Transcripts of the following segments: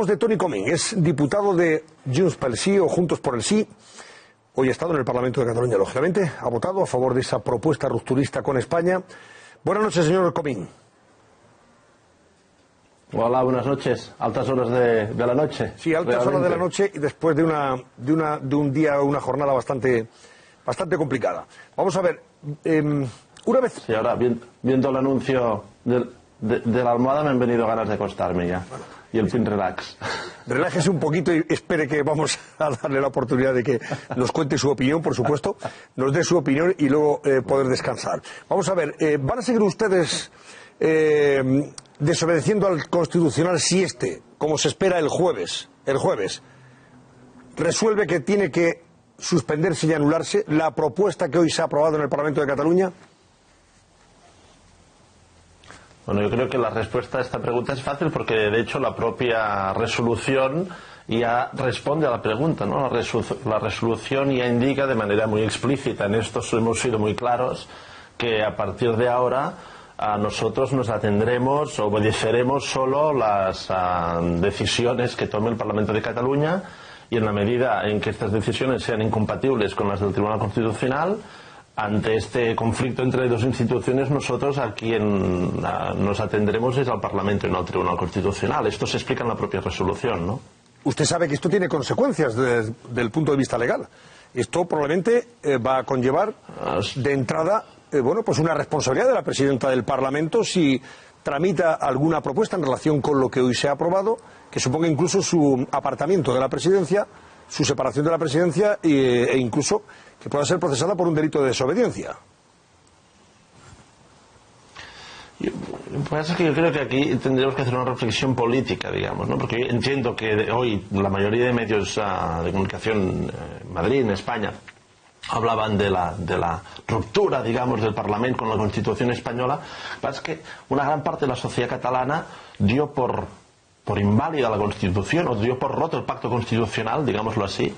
Hablamos de Toni Comín, es diputado de Junts pel Sí o Juntos por el Sí. Hoy ha estado en el Parlamento de Cataluña, lógicamente, ha votado a favor de esa propuesta rupturista con España. Buenas noches, señor Comín. Hola, buenas noches. Altas horas de la noche. Sí, altas horas de la noche y después de un día, una jornada bastante complicada. Vamos a ver, una vez... Sí, ahora, viendo el anuncio de la almohada me han venido ganas de acostarme ya. Y el pin relax. Relájese un poquito y espere que vamos a darle la oportunidad de que nos cuente su opinión, por supuesto, nos dé su opinión y luego poder descansar. Vamos a ver, ¿van a seguir ustedes desobedeciendo al Constitucional si como se espera el jueves, resuelve que tiene que suspenderse y anularse la propuesta que hoy se ha aprobado en el Parlamento de Cataluña? Bueno, yo creo que la respuesta a esta pregunta es fácil porque, de hecho, la propia resolución ya responde a la pregunta, ¿no? La resolución ya indica de manera muy explícita, en esto hemos sido muy claros, que a partir de ahora nosotros nos atendremos, obedeceremos solo las decisiones que tome el Parlamento de Cataluña, y en la medida en que estas decisiones sean incompatibles con las del Tribunal Constitucional, ante este conflicto entre dos instituciones, nosotros a quien nos atendremos es al Parlamento y no al Tribunal Constitucional. Esto se explica en la propia resolución, ¿no? Usted sabe que esto tiene consecuencias desde el punto de vista legal. Esto probablemente va a conllevar de entrada pues una responsabilidad de la presidenta del Parlamento si tramita alguna propuesta en relación con lo que hoy se ha aprobado, que suponga incluso su apartamiento de la presidencia, su separación de la presidencia e incluso que pueda ser procesada por un delito de desobediencia. Lo que pasa es que yo creo que aquí tendríamos que hacer una reflexión política, digamos, ¿no? Porque yo entiendo que hoy la mayoría de medios de comunicación en Madrid, en España, hablaban de la ruptura, digamos, del Parlamento con la Constitución española. Lo que pasa es que una gran parte de la sociedad catalana dio por inválida la Constitución, o dio por roto el pacto constitucional, digámoslo así,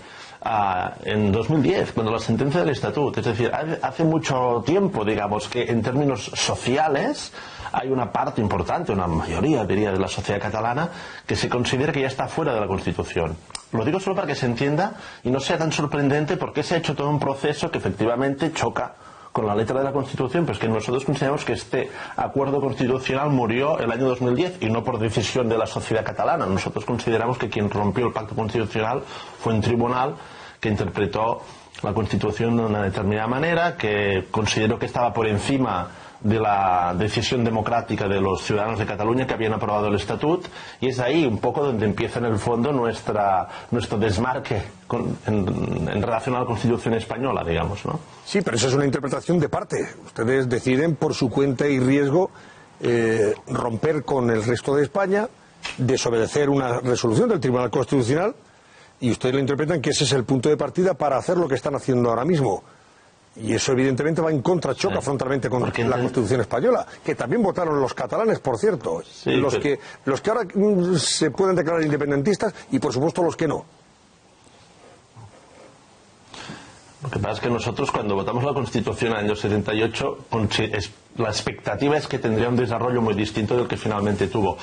en 2010, cuando la sentencia del Estatut. Es decir, hace mucho tiempo, digamos, que en términos sociales hay una parte importante, una mayoría, diría, de la sociedad catalana que se considera que ya está fuera de la Constitución. Lo digo solo para que se entienda y no sea tan sorprendente porque se ha hecho todo un proceso que efectivamente choca con la letra de la Constitución, pues que nosotros consideramos que este acuerdo constitucional murió el año 2010 y no por decisión de la sociedad catalana. Nosotros consideramos que quien rompió el pacto constitucional fue un tribunal que interpretó la Constitución de una determinada manera, que consideró que estaba por encima de la decisión democrática de los ciudadanos de Cataluña que habían aprobado el Estatut, y es ahí un poco donde empieza en el fondo nuestro desmarque en relación a la Constitución española, digamos, ¿no? Sí, pero eso es una interpretación de parte. Ustedes deciden por su cuenta y riesgo romper con el resto de España, desobedecer una resolución del Tribunal Constitucional, y ustedes lo interpretan que ese es el punto de partida para hacer lo que están haciendo ahora mismo. Y eso evidentemente va en contra, choca frontalmente con la Constitución española, que también votaron los catalanes, por cierto, sí, los que ahora se pueden declarar independentistas y por supuesto los que no. Lo que pasa es que nosotros cuando votamos la Constitución en el año 78, la expectativa es que tendría un desarrollo muy distinto del que finalmente tuvo.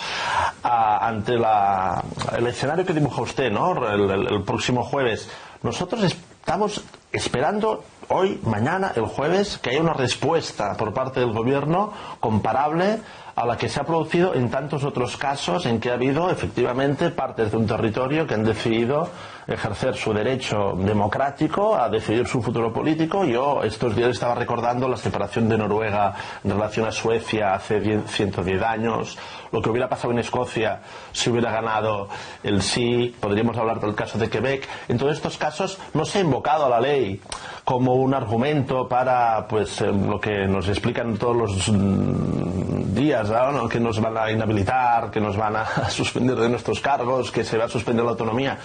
Ante el escenario que dibuja usted, ¿no? El próximo jueves, nosotros estamos esperando hoy, mañana, el jueves, que haya una respuesta por parte del gobierno comparable a la que se ha producido en tantos otros casos en que ha habido efectivamente partes de un territorio que han decidido ejercer su derecho democrático a decidir su futuro político. Yo estos días estaba recordando la separación de Noruega en relación a Suecia hace 110 años, lo que hubiera pasado en Escocia si hubiera ganado el sí. Podríamos hablar del caso de Quebec. En todos estos casos no se ha invocado a la ley como un argumento para lo que nos explican todos los días, ¿no? Que nos van a inhabilitar, que nos van a suspender de nuestros cargos, que se va a suspender la autonomía.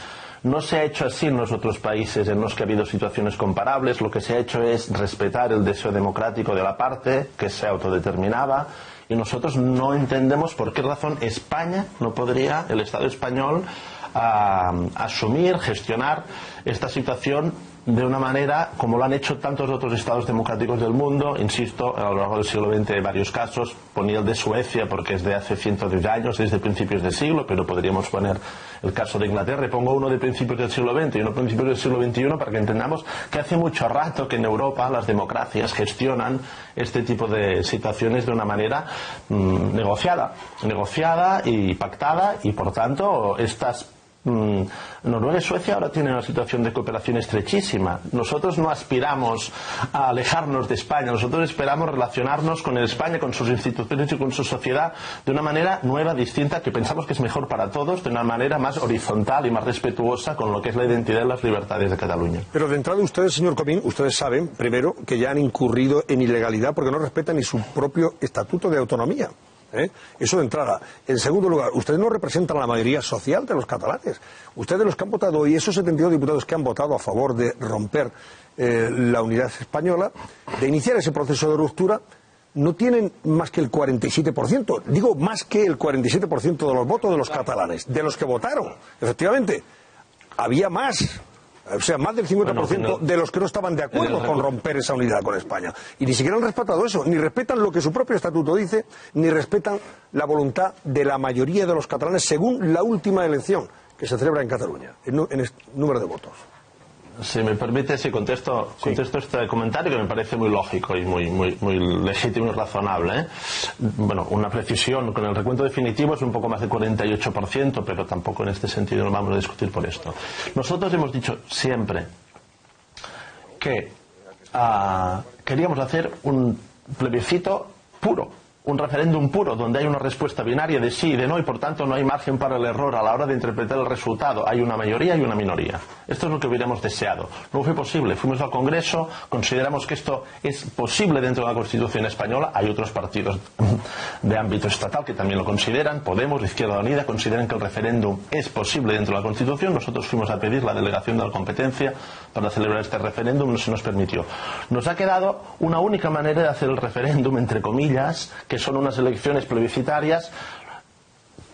No se ha hecho así en los otros países en los que ha habido situaciones comparables. Lo que se ha hecho es respetar el deseo democrático de la parte que se autodeterminaba, y nosotros no entendemos por qué razón España no podría, el Estado español, asumir, gestionar esta situación de una manera como lo han hecho tantos otros estados democráticos del mundo. Insisto, a lo largo del siglo XX hay varios casos. Ponía el de Suecia porque es de hace cientos de años, desde principios del siglo, pero podríamos poner el caso de Inglaterra. Y pongo uno de principios del siglo XX y uno de principios del siglo XXI para que entendamos que hace mucho rato que en Europa las democracias gestionan este tipo de situaciones de una manera negociada y pactada, y por tanto estas Noruega y Suecia ahora tienen una situación de cooperación estrechísima. Nosotros no aspiramos a alejarnos de España, nosotros esperamos relacionarnos con España, con sus instituciones y con su sociedad de una manera nueva, distinta, que pensamos que es mejor para todos, de una manera más horizontal y más respetuosa con lo que es la identidad y las libertades de Cataluña. Pero de entrada ustedes, señor Comín, ustedes saben, primero, que ya han incurrido en ilegalidad porque no respetan ni su propio estatuto de autonomía. Eso de entrada. En segundo lugar, ustedes no representan a la mayoría social de los catalanes. Ustedes, los que han votado hoy, esos 72 diputados que han votado a favor de romper la unidad española, de iniciar ese proceso de ruptura, no tienen más que el 47%. Digo, más que el 47% de los votos de los catalanes, de los que votaron. Efectivamente, había más. O sea, más del 50% de los que no estaban de acuerdo con romper esa unidad con España. Y ni siquiera han respetado eso, ni respetan lo que su propio estatuto dice, ni respetan la voluntad de la mayoría de los catalanes según la última elección que se celebra en Cataluña, en el número de votos. Si me permite, si contesto este comentario, que me parece muy lógico y muy legítimo y razonable. Bueno, una precisión, con el recuento definitivo es un poco más de 48%, pero tampoco en este sentido no vamos a discutir por esto. Nosotros hemos dicho siempre que queríamos hacer un plebiscito puro, un referéndum puro, donde hay una respuesta binaria de sí y de no, y por tanto no hay margen para el error a la hora de interpretar el resultado. Hay una mayoría y una minoría. Esto es lo que hubiéramos deseado. No fue posible. Fuimos al Congreso, consideramos que esto es posible dentro de la Constitución española. Hay otros partidos de ámbito estatal que también lo consideran. Podemos, Izquierda Unida, consideran que el referéndum es posible dentro de la Constitución. Nosotros fuimos a pedir la delegación de la competencia para celebrar este referéndum, no se nos permitió. Nos ha quedado una única manera de hacer el referéndum, entre comillas, que son unas elecciones plebiscitarias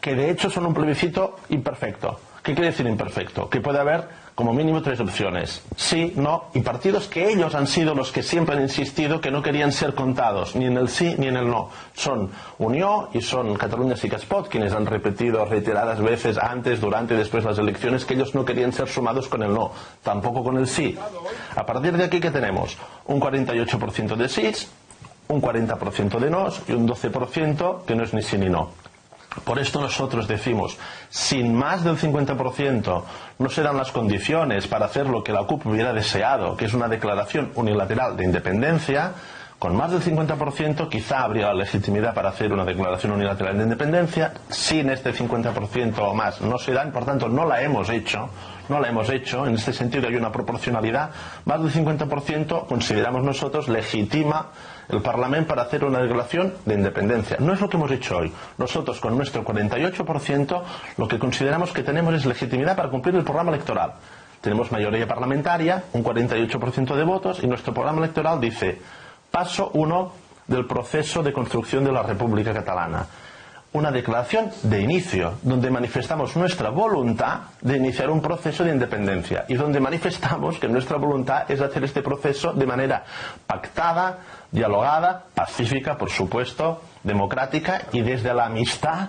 que de hecho son un plebiscito imperfecto. ¿Qué quiere decir imperfecto? Que puede haber como mínimo 3 opciones: sí, no, y partidos que ellos han sido los que siempre han insistido que no querían ser contados, ni en el sí ni en el no. Son Unió y son Catalunya Sí que es Pot, quienes han repetido reiteradas veces antes, durante y después de las elecciones que ellos no querían ser sumados con el no, tampoco con el sí. A partir de aquí, ¿qué tenemos? Un 48% de sís, un 40% de nos y un 12% que no es ni sí ni no. Por esto nosotros decimos, sin más del 50% no se dan las condiciones para hacer lo que la CUP hubiera deseado, que es una declaración unilateral de independencia. Con más del 50% quizá habría la legitimidad para hacer una declaración unilateral de independencia. Sin este 50% o más no se dan, por tanto no la hemos hecho. En este sentido hay una proporcionalidad. Más del 50% consideramos nosotros legitima el Parlamento para hacer una declaración de independencia. No es lo que hemos hecho hoy. Nosotros, con nuestro 48%, lo que consideramos que tenemos es legitimidad para cumplir el programa electoral. Tenemos mayoría parlamentaria, un 48% de votos, y nuestro programa electoral dice: paso 1 del proceso de construcción de la República Catalana. Una declaración de inicio, donde manifestamos nuestra voluntad de iniciar un proceso de independencia y donde manifestamos que nuestra voluntad es hacer este proceso de manera pactada, dialogada, pacífica, por supuesto, democrática y desde la amistad,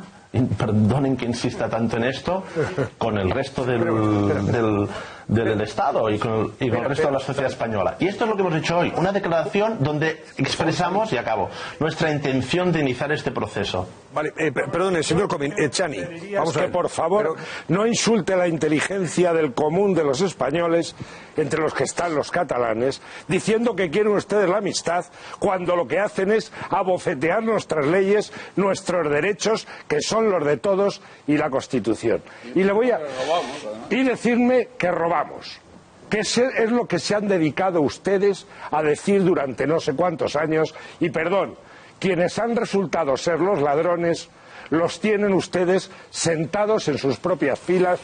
perdonen que insista tanto en esto, con el resto del Estado y con el resto de la sociedad española. Y esto es lo que hemos hecho hoy, una declaración donde expresamos, y acabo, nuestra intención de iniciar este proceso. Vale, perdone, señor Comín, Chani, vamos a ver, por favor, no insulte la inteligencia del común de los españoles, entre los que están los catalanes, diciendo que quieren ustedes la amistad, cuando lo que hacen es abofetear nuestras leyes, nuestros derechos, que son los de todos, y la Constitución. Y le voy a decirme que robamos, que es lo que se han dedicado ustedes a decir durante no sé cuántos años, y perdón, quienes han resultado ser los ladrones los tienen ustedes sentados en sus propias filas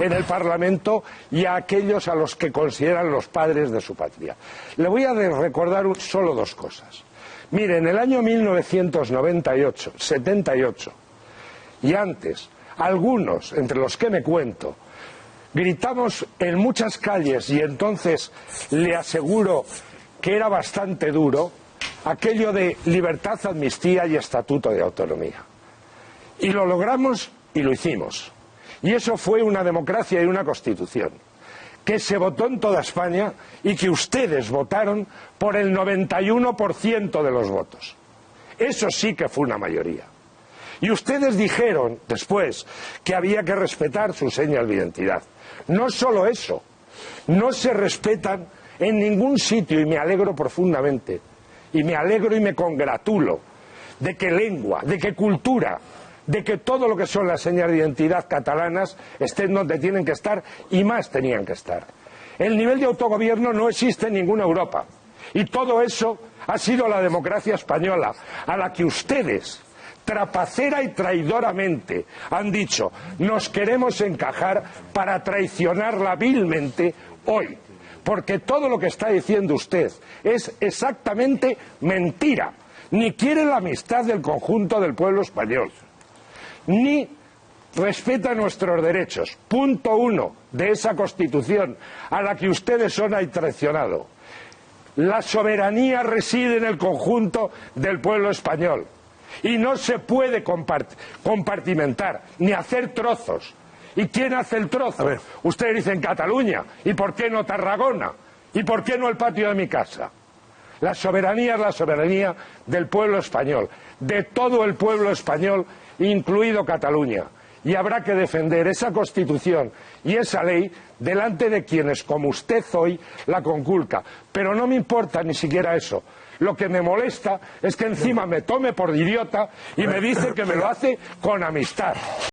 en el Parlamento, y a aquellos a los que consideran los padres de su patria. Le voy a recordar solo 2 cosas. Mire, en el año 1998, 78 y antes, algunos, entre los que me cuento, gritamos en muchas calles, y entonces le aseguro que era bastante duro, aquello de libertad, amnistía y estatuto de autonomía. Y lo logramos y lo hicimos. Y eso fue una democracia y una constitución que se votó en toda España y que ustedes votaron por el 91% de los votos. Eso sí que fue una mayoría. Y ustedes dijeron después que había que respetar sus señas de identidad. No solo eso, no se respetan en ningún sitio, y me alegro profundamente, y me alegro y me congratulo de que lengua, de que cultura, de que todo lo que son las señas de identidad catalanas estén donde tienen que estar, y más tenían que estar. El nivel de autogobierno no existe en ninguna Europa, y todo eso ha sido la democracia española, a la que ustedes, trapacera y traidoramente, han dicho: nos queremos encajar, para traicionarla vilmente hoy. Porque todo lo que está diciendo usted es exactamente mentira. Ni quiere la amistad del conjunto del pueblo español, ni respeta nuestros derechos. Punto 1 de esa Constitución a la que ustedes son traicionado. La soberanía reside en el conjunto del pueblo español y no se puede compartimentar ni hacer trozos. ¿Y quién hace el trozo? Ustedes dicen Cataluña. ¿Y por qué no Tarragona? ¿Y por qué no el patio de mi casa? La soberanía es la soberanía del pueblo español, de todo el pueblo español, incluido Cataluña. Y habrá que defender esa Constitución y esa ley delante de quienes, como usted hoy, la conculca. Pero no me importa ni siquiera eso. Lo que me molesta es que encima me tome por idiota y me dice que me lo hace con amistad.